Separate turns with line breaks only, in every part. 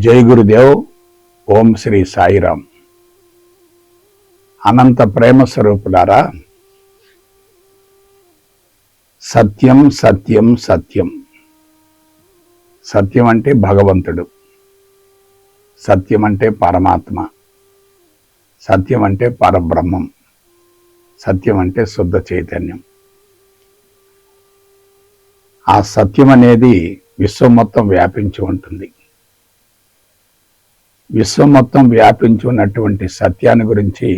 జై గురుదేవ్. ఓం శ్రీ సాయిరామ్. అనంత ప్రేమ స్వరూపులారా, సత్యం సత్యం సత్యం. సత్యం అంటే భగవంతుడు, సత్యం అంటే పరమాత్మ, సత్యం అంటే పరబ్రహ్మం, సత్యం అంటే శుద్ధ చైతన్యం. ఆ సత్యం అనేది విశ్వం మొత్తం వ్యాపించి ఉంటుంది. విశ్వం మొత్తం వ్యాపించి ఉన్నటువంటి సత్యాన్ని గురించి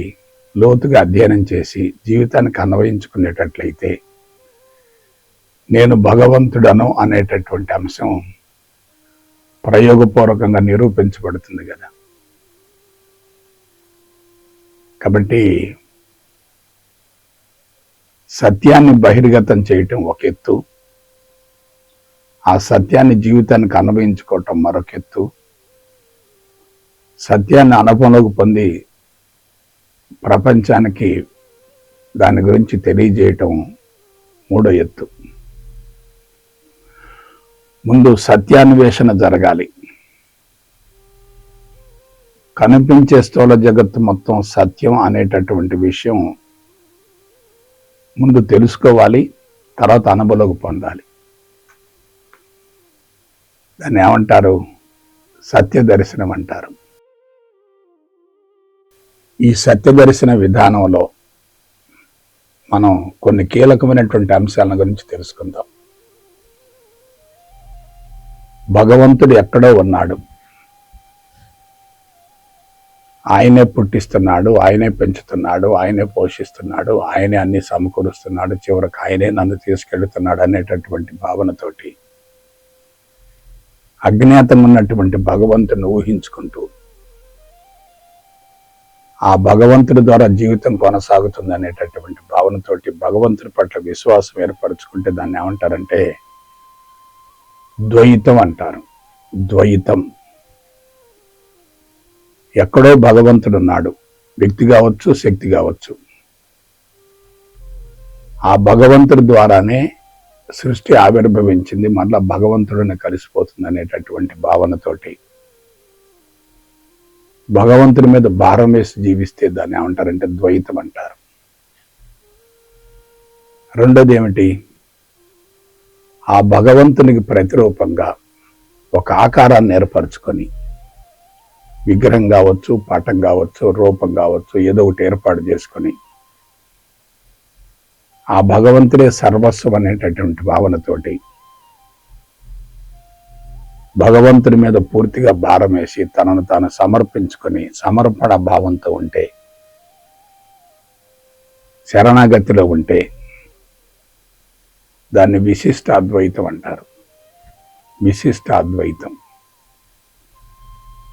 లోతుగా అధ్యయనం చేసి జీవితానికి అన్వయించుకునేటట్లయితే నేను భగవంతుడను అనేటటువంటి అంశం ప్రయోగపూర్వకంగా నిరూపించబడుతుంది కదా. కాబట్టి సత్యాన్ని బహిర్గతం చేయటం ఒక ఎత్తు, ఆ సత్యాన్ని జీవితానికి అన్వయించుకోవటం మరొక ఎత్తు, సత్యాన్ని అనుభవంలోకి పొంది ప్రపంచానికి దాని గురించి తెలియజేయటం మూడో ఎత్తు. ముందు సత్యాన్వేషణ జరగాలి. కనిపించే స్థూల జగత్తు మొత్తం సత్యం అనేటటువంటి విషయం ముందు తెలుసుకోవాలి, తర్వాత అనుభవంలోకి పొందాలి. దాన్ని ఏమంటారు? సత్య దర్శనం అంటారు. ఈ సత్య దర్శన విధానంలో మనం కొన్ని కీలకమైనటువంటి అంశాల గురించి తెలుసుకుందాం. భగవంతుడు ఎక్కడో ఉన్నాడు, ఆయనే పుట్టిస్తున్నాడు, ఆయనే పెంచుతున్నాడు, ఆయనే పోషిస్తున్నాడు, ఆయనే అన్ని సమకూరుస్తున్నాడు, చివరికి ఆయనే నన్ను తీసుకెళ్తున్నాడు అనేటటువంటి భావనతోటి అజ్ఞాతం ఉన్నటువంటి భగవంతుని ఊహించుకుంటూ ఆ భగవంతుడి ద్వారా జీవితం కొనసాగుతుంది అనేటటువంటి భావనతోటి భగవంతుడి పట్ల విశ్వాసం ఏర్పరచుకుంటే దాన్ని ఏమంటారంటే ద్వైతం అంటారు. ద్వైతం. ఎక్కడో భగవంతుడు ఉన్నాడు, వ్యక్తి కావచ్చు, శక్తి కావచ్చు. ఆ భగవంతుడి ద్వారానే సృష్టి ఆవిర్భవించింది, మళ్ళా భగవంతుడిని కలిసిపోతుంది అనేటటువంటి భావనతోటి భగవంతుడి మీద భారం వేసి జీవిస్తే దాన్ని ఏమంటారంటే ద్వైతం అంటారు. రెండోది ఏమిటి? ఆ భగవంతునికి ప్రతిరూపంగా ఒక ఆకారాన్ని ఏర్పరచుకొని, విగ్రహం కావచ్చు, పటం కావచ్చు, రూపం కావచ్చు, ఏదో ఒకటి ఏర్పాటు చేసుకొని ఆ భగవంతుడే సర్వస్వం అనేటటువంటి భావనతోటి భగవంతుడి మీద పూర్తిగా భారం వేసి తనను తాను సమర్పించుకొని సమర్పణ భావంతో ఉంటే, శరణాగతిలో ఉంటే దాన్ని విశిష్ట అద్వైతం అంటారు. విశిష్ట అద్వైతం.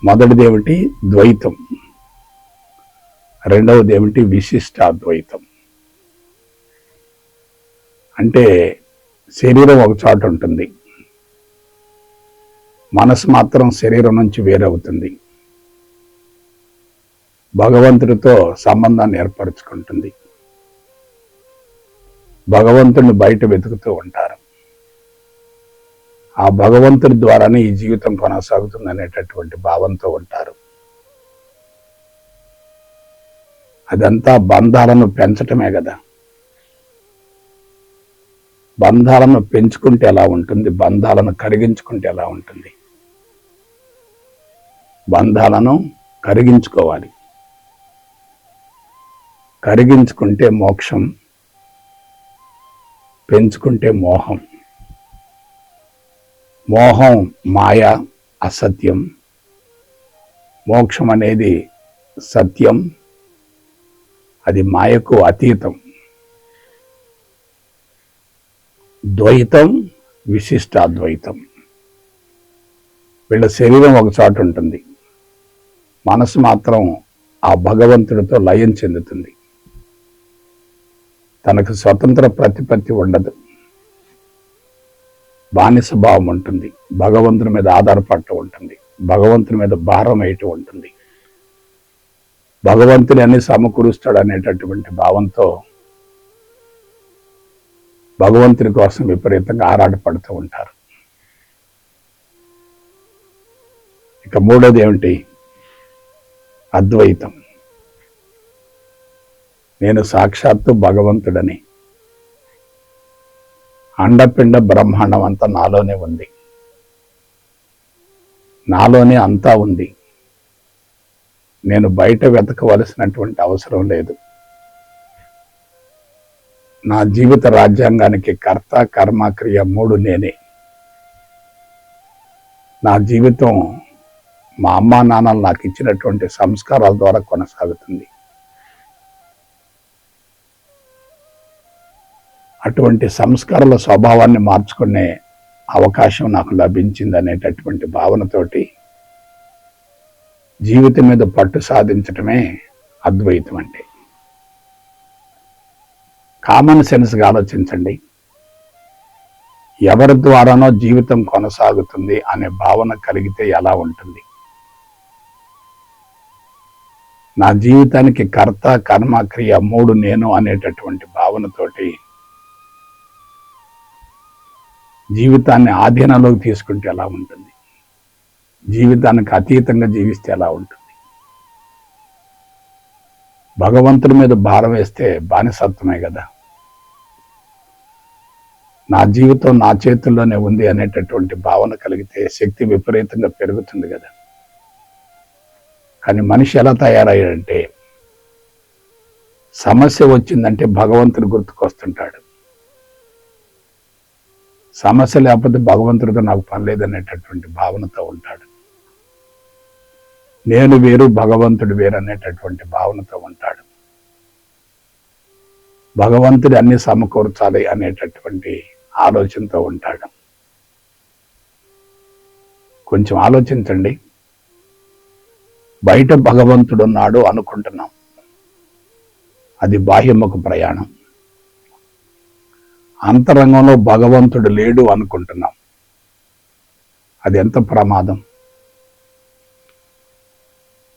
మొదటిది ఏమిటి? ద్వైతం. రెండవది ఏమిటి? విశిష్ట అద్వైతం. అంటే శరీరం ఒక చోట ఉంటుంది, మనసు మాత్రం శరీరం నుంచి వేరవుతుంది, భగవంతుడితో సంబంధాన్ని ఏర్పరచుకుంటుంది, భగవంతుడిని బయట వెతుకుతూ ఉంటారు. ఆ భగవంతుడి ద్వారానే ఈ జీవితం కొనసాగుతుంది అనేటటువంటి భావంతో ఉంటారు. అదంతా బంధాలను పెంచటమే కదా. బంధాలను పెంచుకుంటే ఎలా ఉంటుంది? బంధాలను కరిగించుకుంటే ఎలా ఉంటుంది? బంధాలను కరిగించుకోవాలి. కరిగించుకుంటే మోక్షం, పెంచుకుంటే మోహం. మోహం మాయ, అసత్యం. మోక్షం అనేది సత్యం, అది మాయకు అతీతం. ద్వైతం, విశిష్టాద్వైతం. వీళ్ళ శరీరం ఒక చోట ఉంటుంది, మనసు మాత్రం ఆ భగవంతుడితో లయం చెందుతుంది. తనకు స్వతంత్ర ప్రతిపత్తి ఉండదు, బానిస భావం ఉంటుంది, భగవంతుని మీద ఆధారపడటం ఉంటుంది, భగవంతుని మీద భారం వేయటం ఉంటుంది, భగవంతుని అన్ని సమకూరుస్తాడు అనేటటువంటి భావంతో భగవంతుని కోసం విపరీతంగా ఆరాటపడుతూ ఉంటారు. ఇక మూడోది ఏమిటి? అద్వైతం. నేను సాక్షాత్తు భగవంతుడని, అండపిండ బ్రహ్మాండం అంతా నాలోనే ఉంది, నాలోనే అంతా ఉంది, నేను బయట వెతకవలసినటువంటి అవసరం లేదు. నా జీవిత రాజ్యాంగానికి కర్త కర్మ క్రియ మూడు నేనే. నా జీవితం మా అమ్మా నాన్నలు నాకు ఇచ్చినటువంటి సంస్కారాల ద్వారా కొనసాగుతుంది. అటువంటి సంస్కారాల స్వభావాన్ని మార్చుకునే అవకాశం నాకు లభించింది అనేటటువంటి భావనతోటి జీవితం మీద పట్టు సాధించటమే అద్వైతం అంటే. కామన్ సెన్స్గా ఆలోచించండి. ఎవరి ద్వారానో జీవితం కొనసాగుతుంది అనే భావన కలిగితే ఎలా ఉంటుంది? నా జీవితానికి కర్త కర్మ క్రియ మూడు నేను అనేటటువంటి భావనతోటి జీవితాన్ని ఆధీనంలోకి తీసుకుంటే ఎలా ఉంటుంది? జీవితానికి అతీతంగా జీవిస్తే ఎలా ఉంటుంది? భగవంతుడి మీద భారం వేస్తే బానిసత్వమే కదా. నా జీవితం నా చేతుల్లోనే ఉంది అనేటటువంటి భావన కలిగితే శక్తి విపరీతంగా పెరుగుతుంది కదా. కానీ మనిషి ఎలా తయారయ్యాడంటే, సమస్య వచ్చిందంటే భగవంతుడు గుర్తుకొస్తుంటాడు. సమస్య లేకపోతే భగవంతుడితో నాకు పని లేదనేటటువంటి భావనతో ఉంటాడు. నేను వేరు భగవంతుడు వేరు అనేటటువంటి భావనతో ఉంటాడు. భగవంతుడు అన్ని సమకూర్చాలి అనేటటువంటి ఆలోచనతో ఉంటాడు. కొంచెం ఆలోచించండి. బయట భగవంతుడు ఉన్నాడు అనుకుంటున్నాం, అది బాహ్యముఖ ప్రయాణం. అంతరంగంలో భగవంతుడు లేడు అనుకుంటున్నాం, అది ఎంత ప్రమాదం.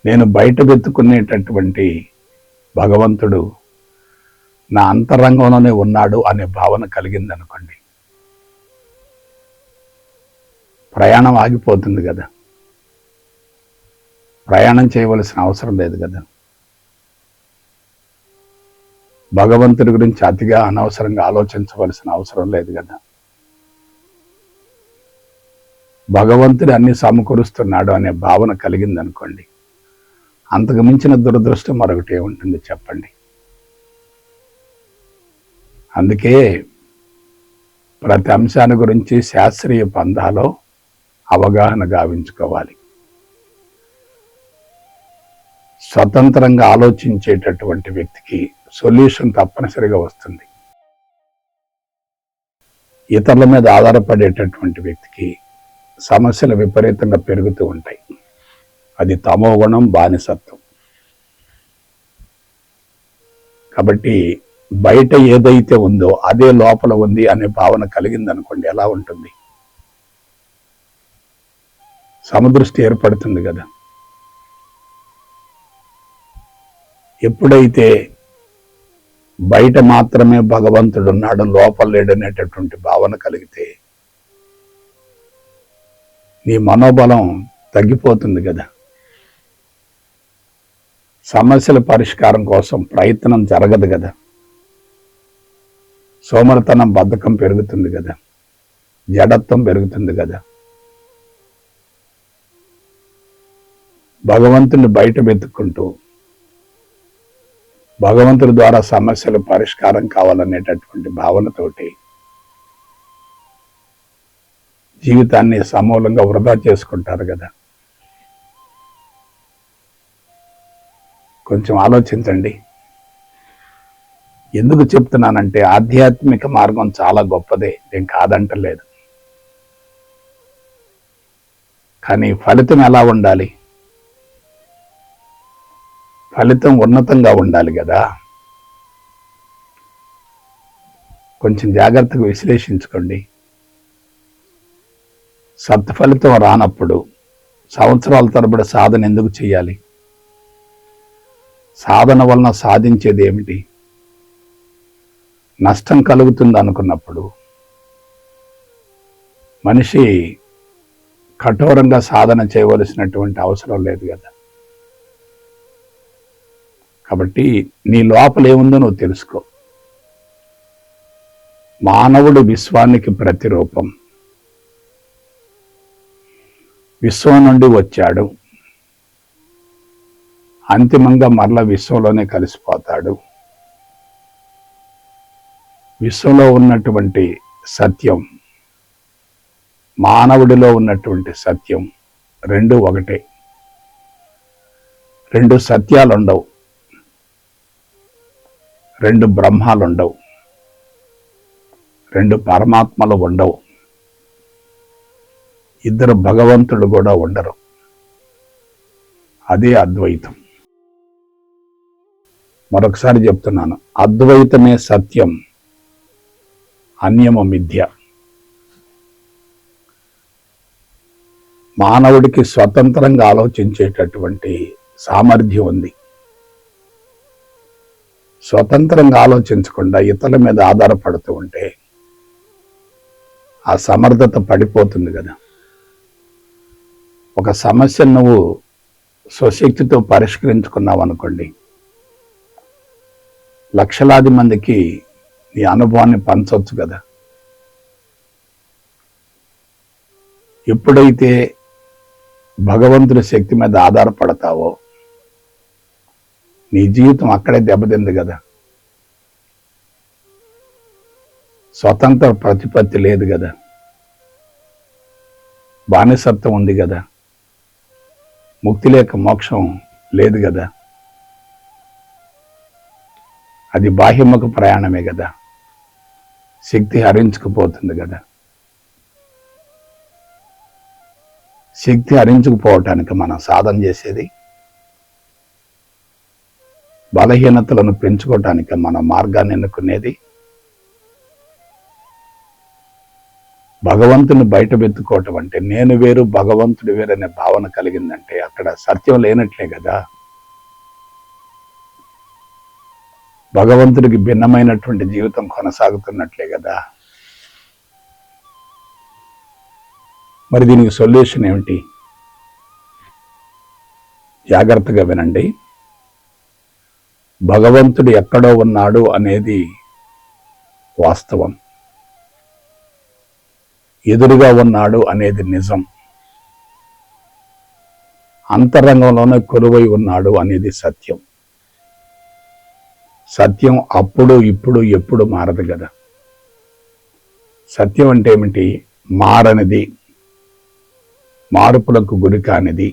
నేను బయట వెతుకునేటటువంటి భగవంతుడు నా అంతరంగంలోనే ఉన్నాడు అనే భావన కలిగింది అనుకోండి, ప్రయాణం ఆగిపోతుంది కదా. ప్రయాణం చేయవలసిన అవసరం లేదు కదా. భగవంతుడి గురించి అతిగా అనవసరంగా ఆలోచించవలసిన అవసరం లేదు కదా. భగవంతుడు అన్ని సమకూరుస్తున్నాడు అనే భావన కలిగింది అనుకోండి, అంతకు మించిన దురదృష్టం మరొకటి ఏముంటుంది చెప్పండి. అందుకే ప్రతి అంశాన్ని గురించి శాస్త్రీయ పంథాలో అవగాహన గావించుకోవాలి. స్వతంత్రంగా ఆలోచించేటటువంటి వ్యక్తికి సొల్యూషన్ తప్పనిసరిగా వస్తుంది. ఇతరుల మీద ఆధారపడేటటువంటి వ్యక్తికి సమస్యలు విపరీతంగా పెరుగుతూ ఉంటాయి. అది తమోగుణం, బానిసత్వం. కాబట్టి బయట ఏదైతే ఉందో అదే లోపల ఉంది అనే భావన కలిగింది అనుకోండి, ఎలా ఉంటుంది? సమదృష్టి ఏర్పడుతుంది కదా. ఎప్పుడైతే బయట మాత్రమే భగవంతుడు ఉన్నాడు, లోపల లేడనేటటువంటి భావన కలిగితే నీ మనోబలం తగ్గిపోతుంది కదా. సమస్యల పరిష్కారం కోసం ప్రయత్నం జరగదు కదా. సోమరతనం, బద్ధకం పెరుగుతుంది కదా, జడత్వం పెరుగుతుంది కదా. భగవంతుని బయట వెతుక్కుంటూ భగవంతుడి ద్వారా సమస్యలు పరిష్కారం కావాలనేటటువంటి భావనతోటి జీవితాన్ని సమూలంగా వృధా చేసుకుంటారు కదా. కొంచెం ఆలోచించండి. ఎందుకు చెప్తున్నానంటే ఆధ్యాత్మిక మార్గం చాలా గొప్పదే, నేను కాదంటలేదు. కానీ ఫలితం ఎలా ఉండాలి? ఫలితం ఉన్నతంగా ఉండాలి కదా. కొంచెం జాగ్రత్తగా విశ్లేషించుకోండి. సత్ఫలితం రానప్పుడు సంవత్సరాల తరబడి సాధన ఎందుకు చేయాలి? సాధన వలన సాధించేది ఏమిటి? నష్టం కలుగుతుంది అనుకున్నప్పుడు మనిషి కఠోరంగా సాధన చేయవలసినటువంటి అవసరం లేదు కదా. కాబట్టి నీ లోపల ఏముందో నువ్వు తెలుసుకో. మానవుడు విశ్వానికి ప్రతిరూపం. విశ్వం నుండి వచ్చాడు, అంతిమంగా మరల విశ్వంలోనే కలిసిపోతాడు. విశ్వంలో ఉన్నటువంటి సత్యం, మానవుడిలో ఉన్నటువంటి సత్యం రెండు ఒకటే. రెండు సత్యాలు ఉండవు, రెండు బ్రహ్మాలు ఉండవు, రెండు పరమాత్మలు ఉండవు, ఇద్దరు భగవంతుడు కూడా ఉండరు. అదే అద్వైతం. మరొకసారి చెప్తున్నాను, అద్వైతమే సత్యం, అన్యమ మిథ్య. మానవుడికి స్వతంత్రంగా ఆలోచించేటటువంటి సామర్థ్యం ఉంది. స్వతంత్రంగా ఆలోచించకుండా ఇతరుల మీద ఆధారపడుతూ ఉంటే ఆ సమర్థత పడిపోతుంది కదా. ఒక సమస్యను నువ్వు స్వశక్తితో పరిష్కరించుకున్నావు అనుకోండి, లక్షలాది మందికి నీ అనుభవాన్ని పంచవచ్చు కదా. ఎప్పుడైతే భగవంతుడి శక్తి మీద ఆధారపడతావో నీ జీవితం అక్కడే దెబ్బతింది కదా. స్వతంత్ర ప్రతిపత్తి లేదు కదా, బానిసత్వం ఉంది కదా, ముక్తి లేక మోక్షం లేదు కదా. అది బాహ్యముఖ ప్రయాణమే కదా, శక్తి హరించుకుపోతుంది కదా. శక్తి హరించుకుపోవటానికి మనం సాధన చేసేది, బలహీనతలను పెంచుకోవటానికి మన మార్గాన్ని ఎన్నుకునేది, భగవంతుని బయట వెతుక్కోవటం అంటే నేను వేరు భగవంతుడు వేరు అనే భావన కలిగిందంటే అక్కడ సత్యం లేనట్లే కదా. భగవంతుడికి భిన్నమైనటువంటి జీవితం కొనసాగుతున్నట్లే కదా. మరి దీనికి సొల్యూషన్ ఏమిటి? జాగ్రత్తగా వినండి. భగవంతుడు ఎక్కడో ఉన్నాడు అనేది వాస్తవం, ఎదురుగా ఉన్నాడు అనేది నిజం, అంతరంగంలోనే కొలువై ఉన్నాడు అనేది సత్యం. సత్యం అప్పుడు ఇప్పుడు ఎప్పుడు మారదు కదా. సత్యం అంటే ఏమిటి? మారనిది, మార్పులకు గురి కానిది,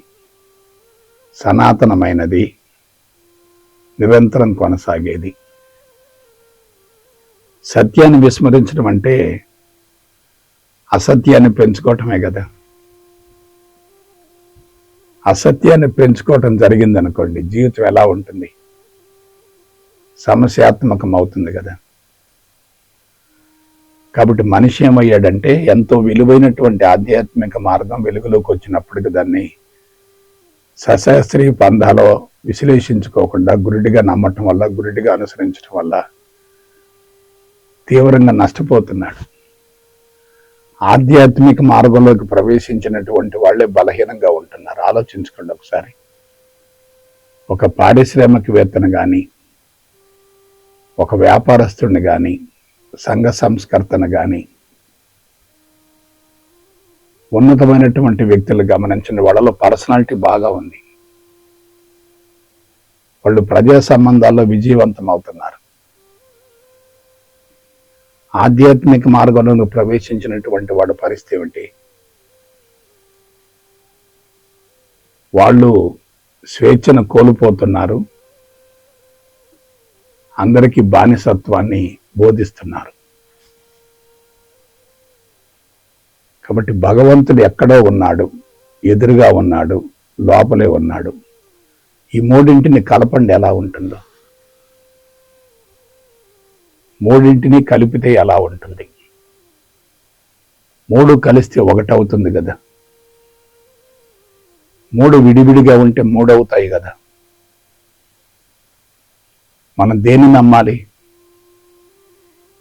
సనాతనమైనది, నిరంతరం కొనసాగేది. సత్యాన్ని విస్మరించడం అంటే అసత్యాన్ని పెంచుకోవటమే కదా. అసత్యాన్ని పెంచుకోవటం జరిగిందనుకోండి, జీవితం ఎలా ఉంటుంది? సమస్యాత్మకం అవుతుంది కదా. కాబట్టి మనిషి ఏమయ్యాడంటే ఎంతో విలువైనటువంటి ఆధ్యాత్మిక మార్గం వెలుగులోకి వచ్చినప్పటికీ దాన్ని సశాస్త్రీయ పంథాలో విశ్లేషించుకోకుండా గురుడిగా నమ్మటం వల్ల, గురుడిగా అనుసరించడం వల్ల తీవ్రంగా నష్టపోతున్నాడు. ఆధ్యాత్మిక మార్గంలోకి ప్రవేశించినటువంటి వాళ్ళే బలహీనంగా ఉంటున్నారు. ఆలోచించుకోండి ఒకసారి. ఒక పారిశ్రామికవేత్తను కానీ, ఒక వ్యాపారస్తుడిని కానీ, సంఘ సంస్కర్తను కానీ, ఉన్నతమైనటువంటి వ్యక్తులు గమనించిన వాళ్ళలో పర్సనాలిటీ బాగా ఉంది. వాళ్ళు ప్రజా సంబంధాల్లో విజయవంతం అవుతున్నారు. ఆధ్యాత్మిక మార్గంలో ప్రవేశించినటువంటి వాడు పరిస్థితి ఏమిటి? వాళ్ళు స్వేచ్ఛను కోల్పోతున్నారు, అందరికీ బానిసత్వాన్ని బోధిస్తున్నారు. కాబట్టి భగవంతుడు ఎక్కడో ఉన్నాడు, ఎదురుగా ఉన్నాడు, లోపలే ఉన్నాడు. ఈ మూడింటిని కలపండి ఎలా ఉంటుందో. మూడింటిని కలిపితే ఎలా ఉంటుంది? మూడు కలిస్తే ఒకటవుతుంది కదా. మూడు విడివిడిగా ఉంటే మూడవుతాయి కదా. మనం దేన్ని నమ్మాలి?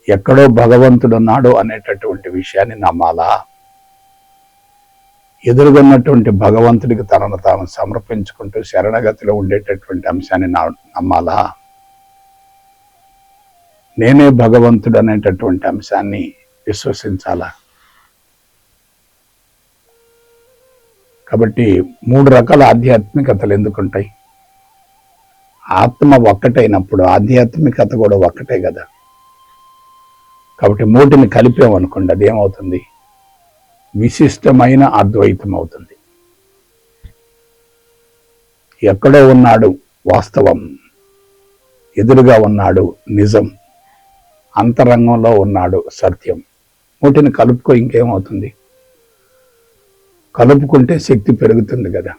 ఎక్కడో భగవంతుడు ఉన్నాడు అనేటటువంటి విషయాన్ని నమ్మాలా? ఎదురుగున్నటువంటి భగవంతుడికి తనను తాను సమర్పించుకుంటూ శరణగతిలో ఉండేటటువంటి అంశాన్ని నమ్మాలా, నేనే భగవంతుడు అనేటటువంటి అంశాన్ని విశ్వసించాలా? కాబట్టి 3 రకాల ఆధ్యాత్మికతలు ఎందుకుంటాయి? ఆత్మ ఒక్కటైనప్పుడు ఆధ్యాత్మికత కూడా ఒక్కటే కదా. కాబట్టి 3ని కలిపామనుకోండి, అదేమవుతుంది? విశిష్టమైన అద్వైతం అవుతుంది. ఎక్కడో ఉన్నాడు వాస్తవం, ఎదురుగా ఉన్నాడు నిజం, అంతరంగంలో ఉన్నాడు సత్యం. 3ని కలుపుకో, ఇంకేమవుతుంది? కలుపుకుంటే శక్తి పెరుగుతుంది కదా,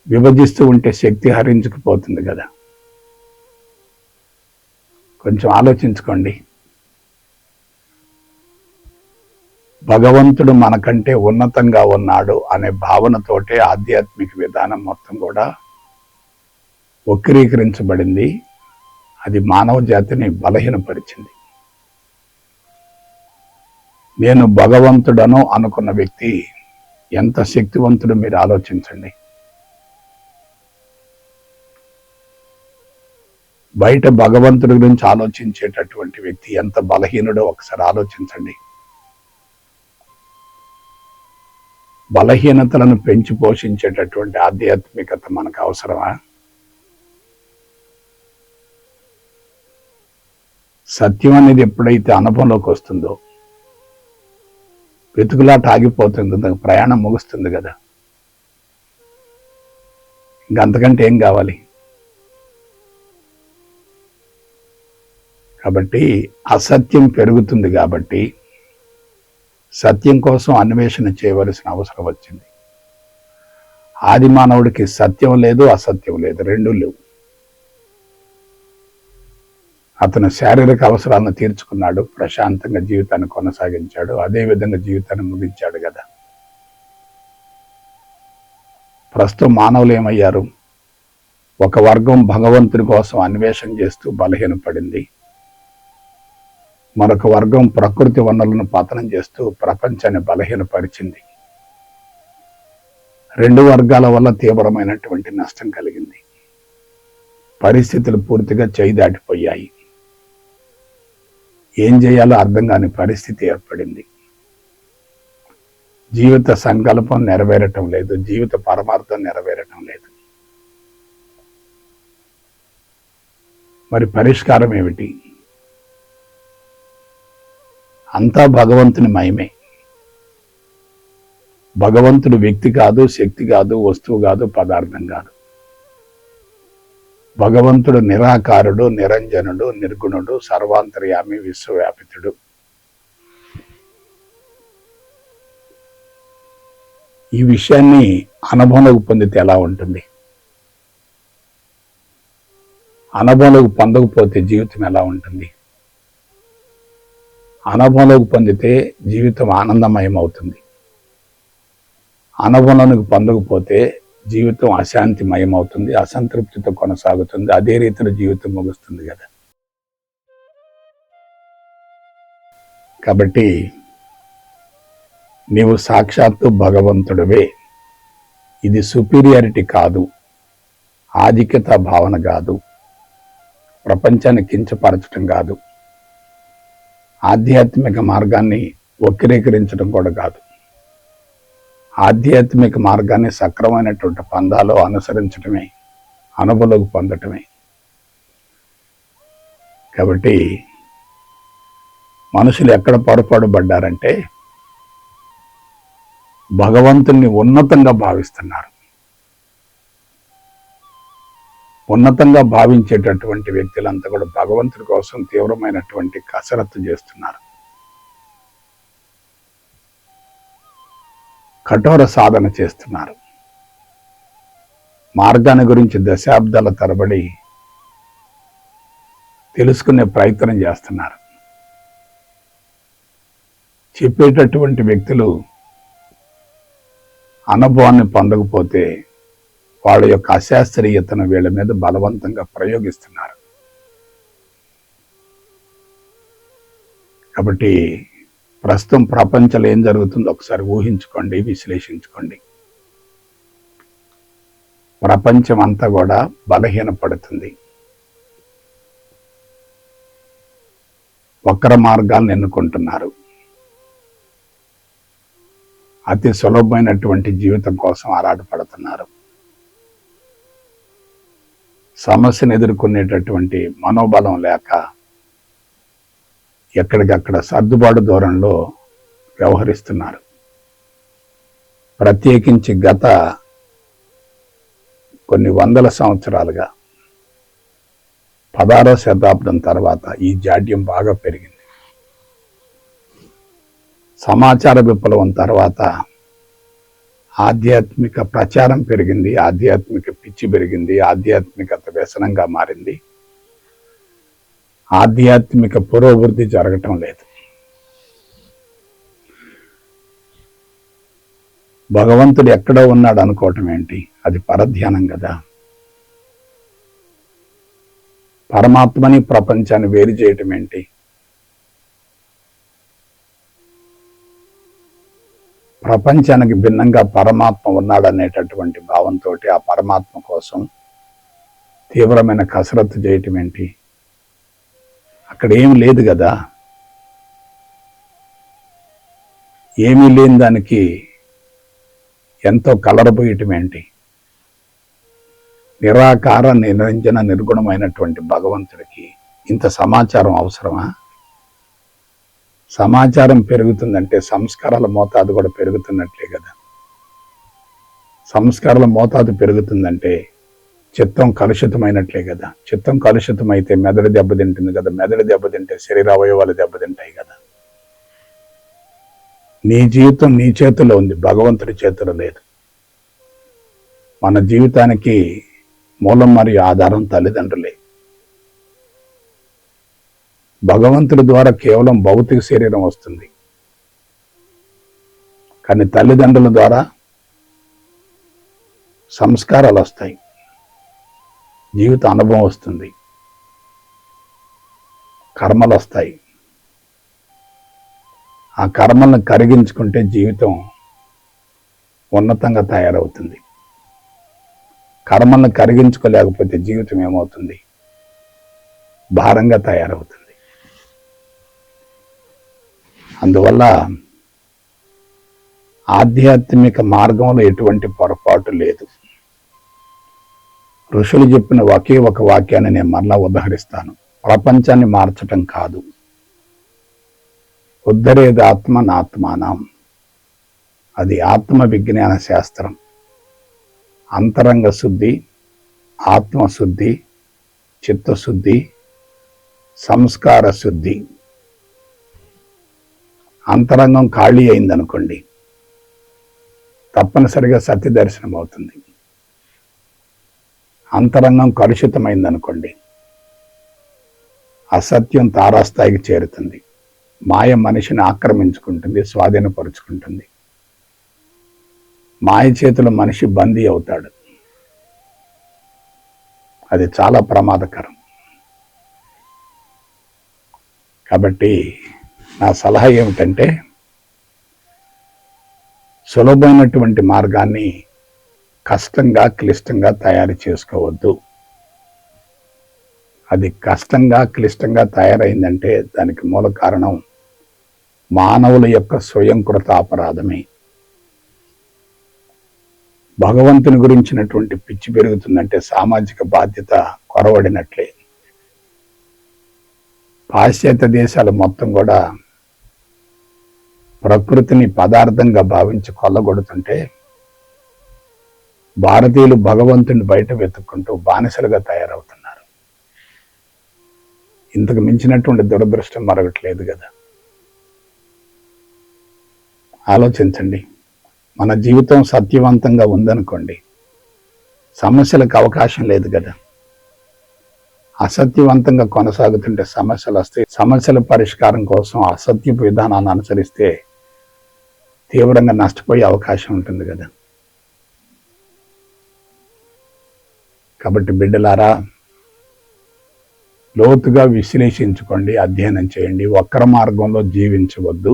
విభజిస్తూ ఉంటే శక్తి హరించుకుపోతుంది కదా. కొంచెం ఆలోచించుకోండి. భగవంతుడు మనకంటే ఉన్నతంగా ఉన్నాడు అనే భావనతోటే ఆధ్యాత్మిక విధానం మొత్తం కూడా వక్రీకరించబడింది. అది మానవ జాతిని బలహీనపరిచింది. నేను భగవంతుడను అనుకున్న వ్యక్తి ఎంత శక్తివంతుడు మీరు ఆలోచించండి. బయట భగవంతుడి గురించి ఆలోచించేటటువంటి వ్యక్తి ఎంత బలహీనుడో ఒకసారి ఆలోచించండి. బలహీనతలను పెంచి పోషించేటటువంటి ఆధ్యాత్మికత మనకు అవసరమా? సత్యం అనేది ఎప్పుడైతే అనుభవంలోకి వస్తుందో వెతుకులాట ఆగిపోతుంది, ప్రయాణం ముగుస్తుంది కదా. ఇంకంతకంటే ఏం కావాలి? కాబట్టి అసత్యం పెరుగుతుంది. కాబట్టి సత్యం కోసం అన్వేషణ చేయవలసిన అవసరం వచ్చింది. ఆది మానవుడికి సత్యం లేదు, అసత్యం లేదు, రెండూ లేవు. అతను శారీరక అవసరాలను తీర్చుకున్నాడు, ప్రశాంతంగా జీవితాన్ని కొనసాగించాడు, అదేవిధంగా జీవితాన్ని ముగించాడు కదా. ప్రస్తుతం మానవులు ఏమయ్యారు? ఒక వర్గం భగవంతుడి కోసం అన్వేషణ చేస్తూ బలహీనపడింది, మరొక వర్గం ప్రకృతి వనరులను పతనం చేస్తూ ప్రపంచాన్ని బలహీనపరిచింది. 2 వర్గాల వల్ల తీవ్రమైనటువంటి నష్టం కలిగింది. పరిస్థితులు పూర్తిగా చేయి దాటిపోయాయి. ఏం చేయాలో అర్థం కాని పరిస్థితి ఏర్పడింది. జీవిత సంకల్పం నెరవేరటం లేదు, జీవిత పరమార్థం నెరవేరటం లేదు. మరి పరిష్కారం ఏమిటి? అంతా భగవంతుని మహిమే. భగవంతుడు వ్యక్తి కాదు, శక్తి కాదు, వస్తువు కాదు, పదార్థం కాదు. భగవంతుడు నిరాకారుడు, నిరంజనుడు, నిర్గుణుడు, సర్వాంతర్యామి, విశ్వవ్యాపితుడు. ఈ విషయాన్ని అనుభవంలోకి పొందితే ఎలా ఉంటుంది? అనుభవంలోకి పొందకపోతే జీవితం ఎలా ఉంటుంది? అనుభవంలోకి పొందితే జీవితం ఆనందమయం అవుతుంది. అనుభవంలోకి పొందకపోతే జీవితం అశాంతిమయం అవుతుంది, అసంతృప్తితో కొనసాగుతుంది, అదే రీతిలో జీవితం ముగుస్తుంది కదా. కాబట్టి నీవు సాక్షాత్తు భగవంతుడివే. ఇది సుపీరియారిటీ కాదు, ఆధిక్యత భావన కాదు, ప్రపంచాన్ని కించపరచడం కాదు, ఆధ్యాత్మిక మార్గాన్ని వక్రీకరించడం కూడా కాదు. ఆధ్యాత్మిక మార్గాన్ని సక్రమైనటువంటి పందాలో అనుసరించడమే, అనుభవంలోకి పొందటమే. కాబట్టి మనుషులు ఎక్కడ పొరపాటు పడ్డారంటే భగవంతుణ్ణి ఉన్నతంగా భావిస్తున్నారు. ఉన్నతంగా భావించేటటువంటి వ్యక్తులంతా కూడా భగవంతుడి కోసం తీవ్రమైనటువంటి కసరత్తు చేస్తున్నారు. కఠోర సాధన చేస్తున్నారు. మార్గాన్ని గురించి దశాబ్దాల తరబడి తెలుసుకునే ప్రయత్నం చేస్తున్నారు. చెప్పేటటువంటి వ్యక్తులు అనుభవాన్ని పొందకపోతే వాళ్ళ యొక్క అశాస్త్రీయతను వీళ్ళ మీద బలవంతంగా ప్రయోగిస్తున్నారు. కాబట్టి ప్రస్తుతం ప్రపంచంలో ఏం జరుగుతుందో ఒకసారి ఊహించుకోండి, విశ్లేషించుకోండి. ప్రపంచం అంతా కూడా బలహీనపడుతుంది. వక్ర మార్గాలను ఎన్నుకుంటున్నారు. అతి సులభమైనటువంటి జీవితం కోసం ఆరాటపడుతున్నారు. సమస్యను ఎదుర్కొనేటటువంటి మనోబలం లేక ఎక్కడికక్కడ సర్దుబాటు ధోరణిలో వ్యవహరిస్తున్నారు. ప్రత్యేకించి గత కొన్ని వందల సంవత్సరాలుగా 16వ శతాబ్దం తర్వాత ఈ జాడ్యం బాగా పెరిగింది. సమాచార విప్లవం తర్వాత ఆధ్యాత్మిక ప్రచారం పెరిగింది, ఆధ్యాత్మిక పిచ్చి పెరిగింది, ఆధ్యాత్మికత వ్యసనంగా మారింది. ఆధ్యాత్మిక పురోభివృద్ధి జరగటం లేదు. భగవంతుడు ఎక్కడో ఉన్నాడు అనుకోవటం ఏంటి? అది పరధ్యానం కదా. పరమాత్మని ప్రపంచాన్ని వేరు చేయటం ఏంటి? ప్రపంచానికి భిన్నంగా పరమాత్మ ఉన్నాడనేటటువంటి భావంతో ఆ పరమాత్మ కోసం తీవ్రమైన కసరత్తు చేయటం ఏంటి? అక్కడ ఏమి లేదు కదా. ఏమీ లేని దానికి ఎంతో కలరబోయటం ఏంటి? నిరాకార నిరంజన నిర్గుణమైనటువంటి భగవంతుడికి ఇంత సమాచారం అవసరమా? సమాచారం పెరుగుతుందంటే సంస్కారాల మోతాదు కూడా పెరుగుతున్నట్లే కదా. సంస్కారాల మోతాదు పెరుగుతుందంటే చిత్తం కలుషితమైనట్లే కదా. చిత్తం కలుషితమైతే మెదడు దెబ్బతింటుంది కదా. మెదడు దెబ్బతింటే శరీర అవయవాలు దెబ్బతింటాయి కదా. నీ జీవితం నీ చేతిలో ఉంది, భగవంతుడి చేతిలో లేదు. మన జీవితానికి మూలం మరియు ఆధారం తల్లిదండ్రులే. భగవంతుడి ద్వారా కేవలం భౌతిక శరీరం వస్తుంది, కానీ తల్లిదండ్రుల ద్వారా సంస్కారాలు వస్తాయి, జీవిత అనుభవం వస్తుంది, కర్మలు వస్తాయి. ఆ కర్మలను కరిగించుకుంటే జీవితం ఉన్నతంగా తయారవుతుంది. కర్మలను కరిగించుకోలేకపోతే జీవితం ఏమవుతుంది? భారంగా తయారవుతుంది. అందువల్ల ఆధ్యాత్మిక మార్గంలో ఎటువంటి పొరపాటు లేదు. ఋషులు చెప్పిన ఒకే ఒక వాక్యాన్ని నేను మరలా ఉదహరిస్తాను. ప్రపంచాన్ని మార్చటం కాదు, ఉద్ధరేది ఆత్మ నాత్మానం. అది ఆత్మ విజ్ఞాన శాస్త్రం. అంతరంగ శుద్ధి, ఆత్మశుద్ధి, చిత్తశుద్ధి, సంస్కార శుద్ధి. అంతరంగం ఖాళీ అయిందనుకోండి, తప్పనిసరిగా సత్య దర్శనం అవుతుంది. అంతరంగం కలుషితమైందనుకోండి, అసత్యం తారాస్థాయికి చేరుతుంది. మాయ మనిషిని ఆక్రమించుకుంటుంది, స్వాధీనపరుచుకుంటుంది. మాయ చేతిలో మనిషి బందీ అవుతాడు. అది చాలా ప్రమాదకరం. కాబట్టి నా సలహా ఏమిటంటే, సులభమైనటువంటి మార్గాన్ని కష్టంగా క్లిష్టంగా తయారు చేసుకోవద్దు. అది కష్టంగా క్లిష్టంగా తయారైందంటే దానికి మూల కారణం మానవుల యొక్క స్వయంకృత అపరాధమే. భగవంతుని గురించినటువంటి పిచ్చి పెరుగుతుందంటే సామాజిక బాధ్యత కొరవడినట్లే. పాశ్చాత్య దేశాలు మొత్తం కూడా ప్రకృతిని పదార్థంగా భావించి కొల్లగొడుతుంటే భారతీయులు భగవంతుని బయట వెతుక్కుంటూ బానిసలుగా తయారవుతున్నారు. ఇంతకు మించినటువంటి దురదృష్టం మరొకటి లేదు కదా. ఆలోచించండి. మన జీవితం సత్యవంతంగా ఉందనుకోండి, సమస్యలకు అవకాశం లేదు కదా. అసత్యవంతంగా కొనసాగుతుంటే సమస్యలు వస్తాయి. సమస్యల పరిష్కారం కోసం అసత్యపు విధానాన్ని అనుసరిస్తే తీవ్రంగా నష్టపోయే అవకాశం ఉంటుంది కదా. కాబట్టి బిడ్డలారా, లోతుగా విశ్లేషించుకోండి, అధ్యయనం చేయండి. వక్ర మార్గంలో జీవించవద్దు.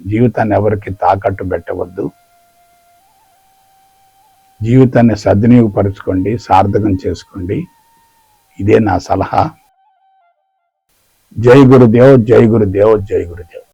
జీవితాన్ని ఎవరికి తాకట్టు పెట్టవద్దు. జీవితాన్ని సద్వినియోగపరచుకోండి, సార్థకం చేసుకోండి. ఇదే నా సలహా. జై గురుదేవ్, జై గురుదేవ్, జై గురుదేవ్.